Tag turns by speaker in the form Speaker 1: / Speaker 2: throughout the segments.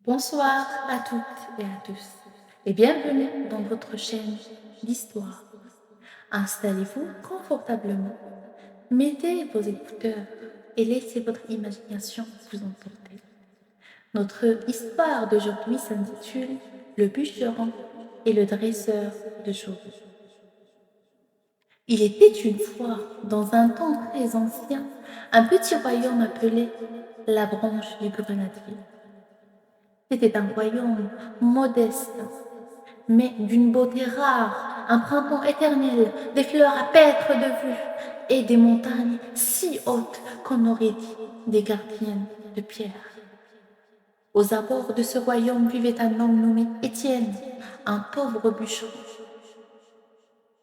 Speaker 1: Bonsoir à toutes et à tous et bienvenue dans votre chaîne d'histoire. Installez-vous confortablement, mettez vos écouteurs et laissez votre imagination vous emporter. Notre histoire d'aujourd'hui s'intitule Le bûcheron et le dresseur de chevaux. Il était une fois, dans un temps très ancien, un petit royaume appelé la branche du grenadier. C'était un royaume modeste, mais d'une beauté rare, un printemps éternel, des fleurs à perdre de vue et des montagnes si hautes qu'on aurait dit des gardiennes de pierre. Aux abords de ce royaume vivait un homme nommé Étienne, un pauvre bûcheron.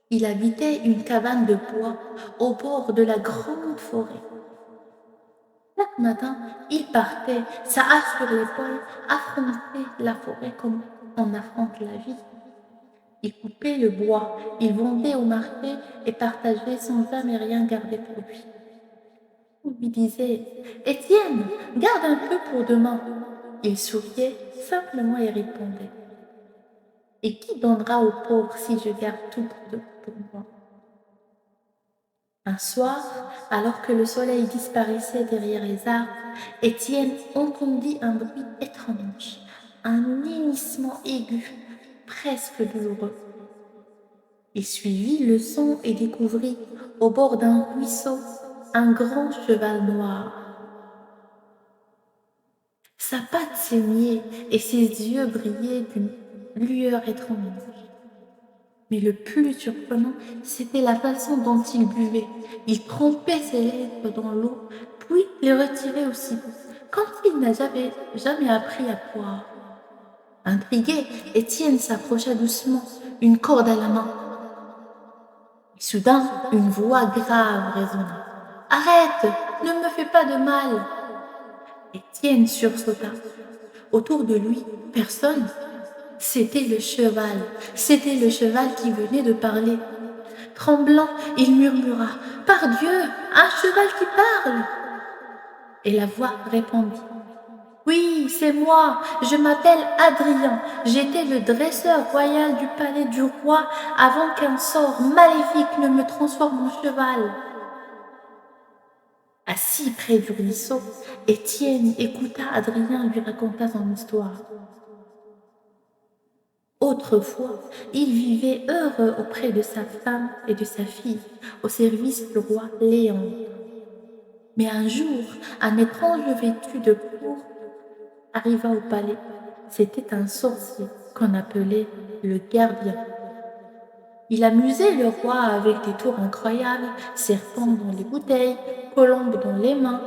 Speaker 1: Il habitait une cabane de bois au bord de la grande forêt. Chaque matin, il partait, sa hache sur l'épaule, affronter la forêt comme on affronte la vie. Il coupait le bois, il vendait au marché et partageait sans jamais rien garder pour lui. On lui disait: Étienne, garde un peu pour demain. Il souriait simplement et répondait: Et qui donnera aux pauvres si je garde tout pour moi? Un soir, alors que le soleil disparaissait derrière les arbres, Étienne entendit un bruit étrange, un hennissement aigu, presque douloureux. Il suivit le son et découvrit, au bord d'un ruisseau, un grand cheval noir. Sa patte saignait et ses yeux brillaient d'une lueur étrange. Mais le plus surprenant, c'était la façon dont il buvait. Il trempait ses lèvres dans l'eau, puis les retirait aussitôt, comme s'il n'avait jamais appris à boire. Intrigué, Étienne s'approcha doucement, une corde à la main. Et soudain, une voix grave résonna. « Arrête, ne me fais pas de mal !» Étienne sursauta. Autour de lui, personne. C'était le cheval qui venait de parler. Tremblant, il murmura: « Pardieu, un cheval qui parle !» Et la voix répondit: « Oui, c'est moi, je m'appelle Adrien, j'étais le dresseur royal du palais du roi avant qu'un sort maléfique ne me transforme en cheval. » Assis près du ruisseau, Étienne écouta Adrien lui raconta son histoire. Autrefois, il vivait heureux auprès de sa femme et de sa fille, au service du roi Léon. Mais un jour, un étrange vêtu de pourpre arriva au palais. C'était un sorcier qu'on appelait le gardien. Il amusait le roi avec des tours incroyables, serpents dans les bouteilles, colombes dans les mains,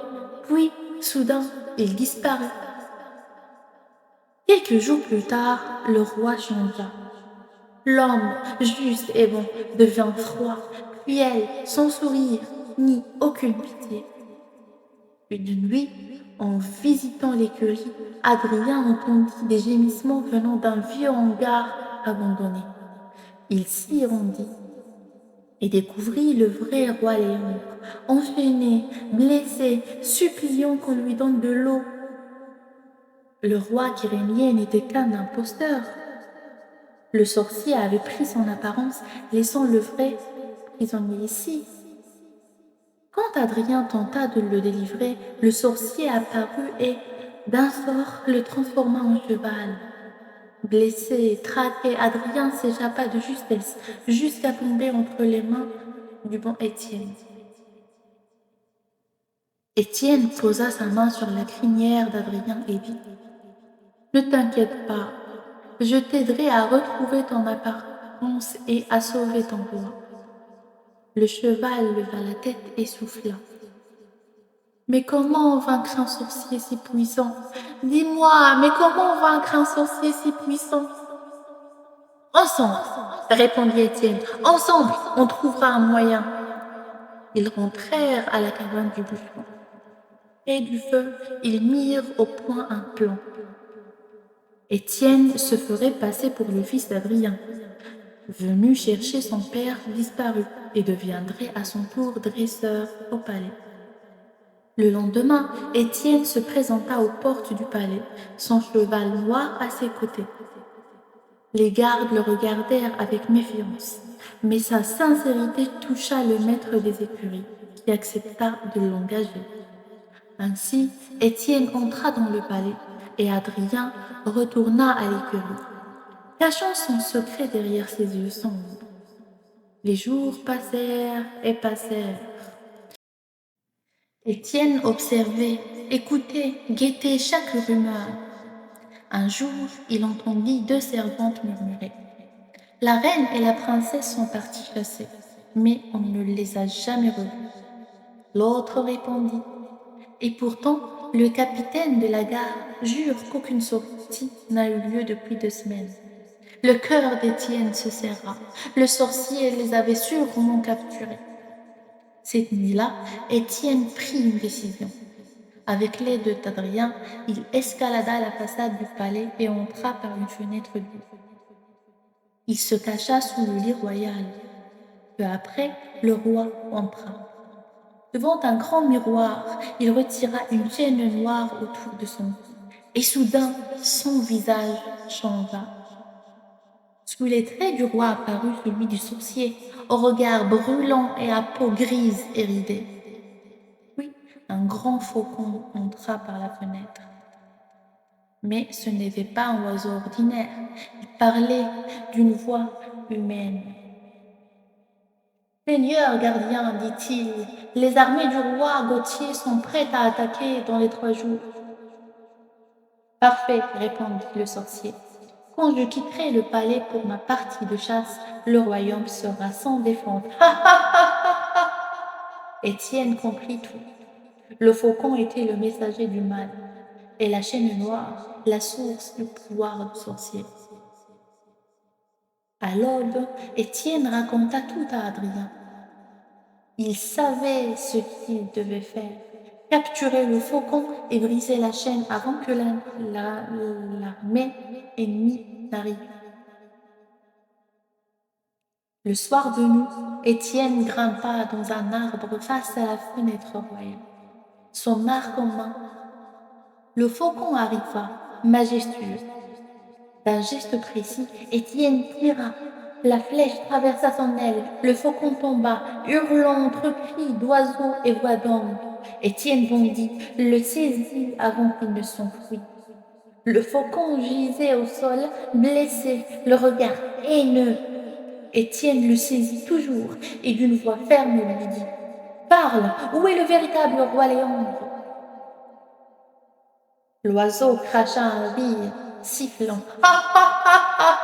Speaker 1: puis, soudain, il disparut. Quelques jours plus tard, le roi changea. L'homme, juste et bon, devint froid, cruel, sans sourire, ni aucune pitié. Une nuit, en visitant l'écurie, Adrien entendit des gémissements venant d'un vieux hangar abandonné. Il s'y rendit et découvrit le vrai roi Léon, enchaîné, blessé, suppliant qu'on lui donne de l'eau. Le roi qui régnait n'était qu'un imposteur. Le sorcier avait pris son apparence, laissant le vrai prisonnier ici. Quand Adrien tenta de le délivrer, le sorcier apparut et, d'un sort, le transforma en cheval. Blessé, traqué, Adrien s'échappa de justesse, jusqu'à tomber entre les mains du bon Étienne. Étienne posa sa main sur la crinière d'Adrien et dit: « Ne t'inquiète pas, je t'aiderai à retrouver ton apparence et à sauver ton roi. » Le cheval leva la tête et souffla. « Mais comment vaincre un sorcier si puissant? Dis-moi, mais comment vaincre un sorcier si puissant? » « Ensemble, répondit Étienne, ensemble, on trouvera un moyen. » Ils rentrèrent à la cabane du bûcheron. Près du feu, ils mirent au point un plan. Étienne se ferait passer pour le fils d'Adrien, venu chercher son père disparu, et deviendrait à son tour dresseur au palais. Le lendemain, Étienne se présenta aux portes du palais, son cheval noir à ses côtés. Les gardes le regardèrent avec méfiance, mais sa sincérité toucha le maître des écuries, qui accepta de l'engager. Ainsi, Étienne entra dans le palais et Adrien retourna à l'écurie, cachant son secret derrière ses yeux sombres. Les jours passèrent et passèrent. Étienne observait, écoutait, guettait chaque rumeur. Un jour, il entendit deux servantes murmurer. La reine et la princesse sont parties chasser, mais on ne les a jamais revues. L'autre répondit. Et pourtant, le capitaine de la gare jure qu'aucune sortie n'a eu lieu depuis 2 semaines. Le cœur d'Étienne se serra. Le sorcier les avait sûrement capturés. Cette nuit-là, Étienne prit une décision. Avec l'aide d'Adrien, il escalada la façade du palais et entra par une fenêtre bleue. Il se cacha sous le lit royal. Peu après, le roi entra. Devant un grand miroir, il retira une chaîne noire autour de son cou. Et soudain, son visage changea. Sous les traits du roi apparut celui du sorcier, au regard brûlant et à peau grise et ridée. Puis, un grand faucon entra par la fenêtre. Mais ce n'était pas un oiseau ordinaire. Il parlait d'une voix humaine. Seigneur gardien, dit-il, les armées du roi Gauthier sont prêtes à attaquer dans les 3 jours. Parfait, répondit le sorcier. Quand je quitterai le palais pour ma partie de chasse, le royaume sera sans défense. Étienne comprit tout. Le faucon était le messager du mal, et la chaîne noire, la source du pouvoir du sorcier. À l'aube, Étienne raconta tout à Adrien. Il savait ce qu'il devait faire, capturer le faucon et briser la chaîne avant que l'armée ennemie n'arrive. Le soir venu, Étienne grimpa dans un arbre face à la fenêtre royale, son arc en main. Le faucon arriva, majestueux. D'un geste précis, Étienne tira. La flèche traversa son aile, le faucon tomba, hurlant entre cris d'oiseaux et voix d'hommes. Étienne bondit, le saisit avant qu'il ne s'enfuit. Le faucon gisait au sol, blessé, le regard haineux. Étienne le saisit toujours et d'une voix ferme lui dit « Parle, où est le véritable roi Léandre ?» L'oiseau cracha un rire, sifflant. « Ha ha ha ha!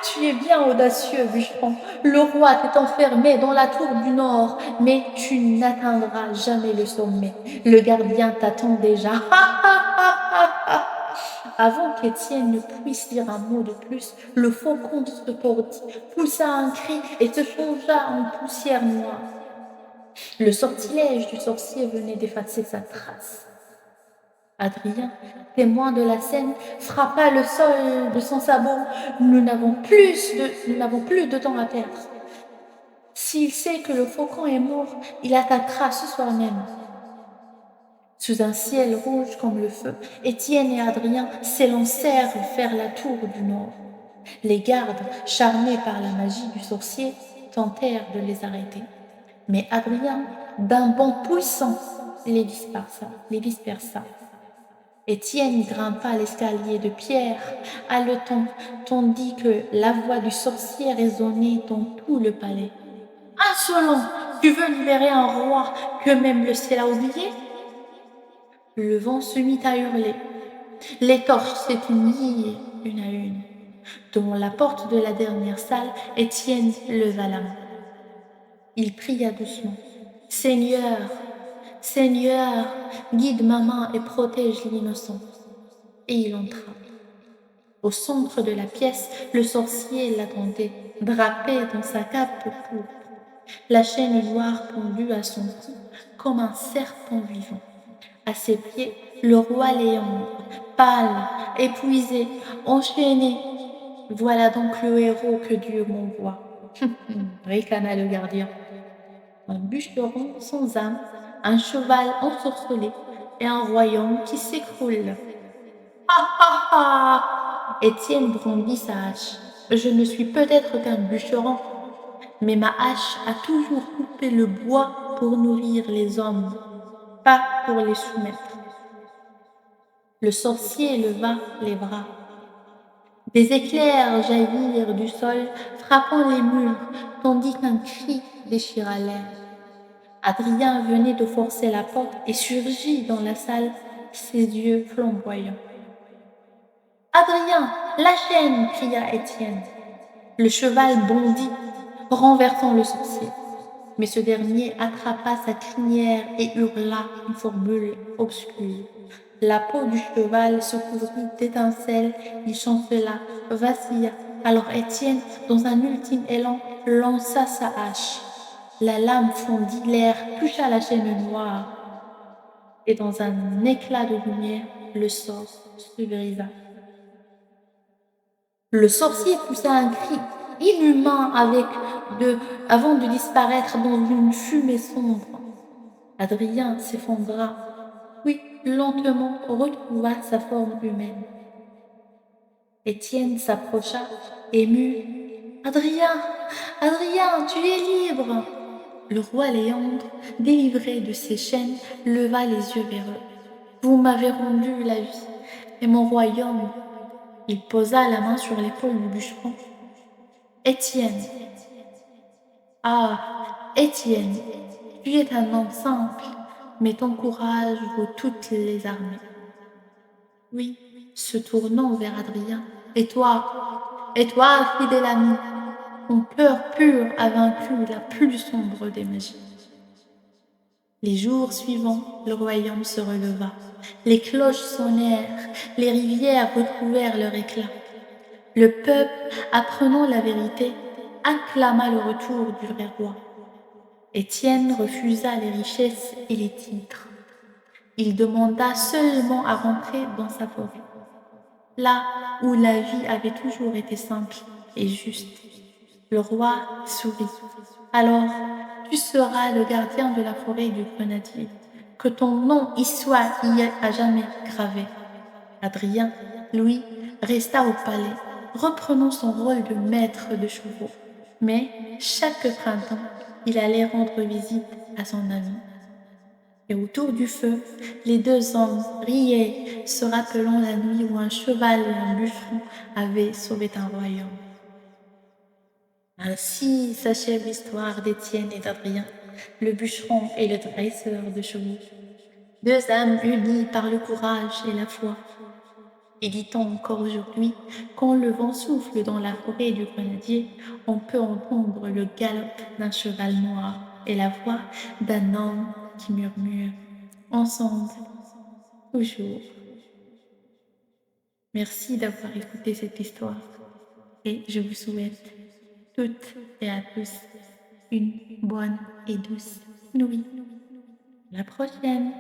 Speaker 1: Tu es bien audacieux, bûcheron. Le roi t'est enfermé dans la tour du nord, mais tu n'atteindras jamais le sommet. Le gardien t'attend déjà. Ha ha ha ha ha! » Avant qu'Étienne ne puisse dire un mot de plus, le faucon se tordit, poussa un cri et se changea en poussière noire. Le sortilège du sorcier venait d'effacer sa trace. Adrien, témoin de la scène, frappa le sol de son sabot. Nous n'avons plus de temps à perdre. S'il sait que le faucon est mort, il attaquera ce soir même. Sous un ciel rouge comme le feu, Étienne et Adrien s'élancèrent vers la tour du nord. Les gardes, charmés par la magie du sorcier, tentèrent de les arrêter. Mais Adrien, d'un bond puissant, les dispersa. Étienne grimpa l'escalier de pierre, haletant, tandis que la voix du sorcier résonnait dans tout le palais. « Insolent! Tu veux libérer un roi que même le ciel a oublié ?» Le vent se mit à hurler. Les torches s'éteignirent une à une. Devant la porte de la dernière salle, Étienne leva la main. Il pria doucement. « Seigneur, Seigneur, guide ma main et protège l'innocent. » Et il entra. Au centre de la pièce, le sorcier l'attendait, drapé dans sa cape pourpre, la chaîne noire pendue à son cou comme un serpent vivant. À ses pieds, le roi Léandre, pâle, épuisé, enchaîné. Voilà donc le héros que Dieu m'envoie. Ricana le gardien. Un bûcheron sans âme, un cheval ensorcelé et un royaume qui s'écroule. Ah ah ah! Étienne brandit sa hache. Je ne suis peut-être qu'un bûcheron, mais ma hache a toujours coupé le bois pour nourrir les hommes, pas pour les soumettre. Le sorcier leva les bras. Des éclairs jaillirent du sol, frappant les murs, tandis qu'un cri déchira l'air. Adrien venait de forcer la porte et surgit dans la salle, ses yeux flamboyants. Adrien, la chaîne! Cria Étienne. Le cheval bondit, renversant le sorcier. Mais ce dernier attrapa sa crinière et hurla une formule obscure. La peau du cheval se couvrit d'étincelles, il chancela, vacilla. Alors Étienne, dans un ultime élan, lança sa hache. La lame fondit, l'air toucha la chaîne noire, et dans un éclat de lumière, le sort se brisa. Le sorcier poussa un cri inhumain avant de disparaître dans une fumée sombre. Adrien s'effondra, puis lentement retrouva sa forme humaine. Étienne s'approcha, ému. Adrien, Adrien, tu es libre! Le roi Léandre, délivré de ses chaînes, leva les yeux vers eux. Vous m'avez rendu la vie et mon royaume. Il posa la main sur l'épaule du bûcheron. Étienne, ah, Étienne, tu es un homme simple, mais ton courage vaut toutes les armées. Oui, se tournant vers Adrien. Et toi, fidèle ami, ton cœur pur a vaincu la plus sombre des magies. Les jours suivants, le royaume se releva. Les cloches sonnèrent, les rivières retrouvèrent leur éclat. Le peuple, apprenant la vérité, acclama le retour du vrai roi. Étienne refusa les richesses et les titres. Il demanda seulement à rentrer dans sa forêt, là où la vie avait toujours été simple et juste. Le roi sourit. Alors, tu seras le gardien de la forêt du grenadier. Que ton nom y soit à jamais gravé. Adrien, lui, resta au palais, reprenant son rôle de maître de chevaux. Mais chaque printemps, il allait rendre visite à son ami. Et autour du feu, les deux hommes riaient, se rappelant la nuit où un cheval et un bûcheron avaient sauvé un royaume. Ainsi s'achève l'histoire d'Étienne et d'Adrien, le bûcheron et le dresseur de chevaux. Deux âmes unies par le courage et la foi. Et dit-on encore aujourd'hui, quand le vent souffle dans la forêt du grenadier, on peut entendre le galop d'un cheval noir et la voix d'un homme qui murmure « Ensemble, toujours ». Merci d'avoir écouté cette histoire et je vous souhaite toutes et à tous une bonne et douce nuit. À la prochaine.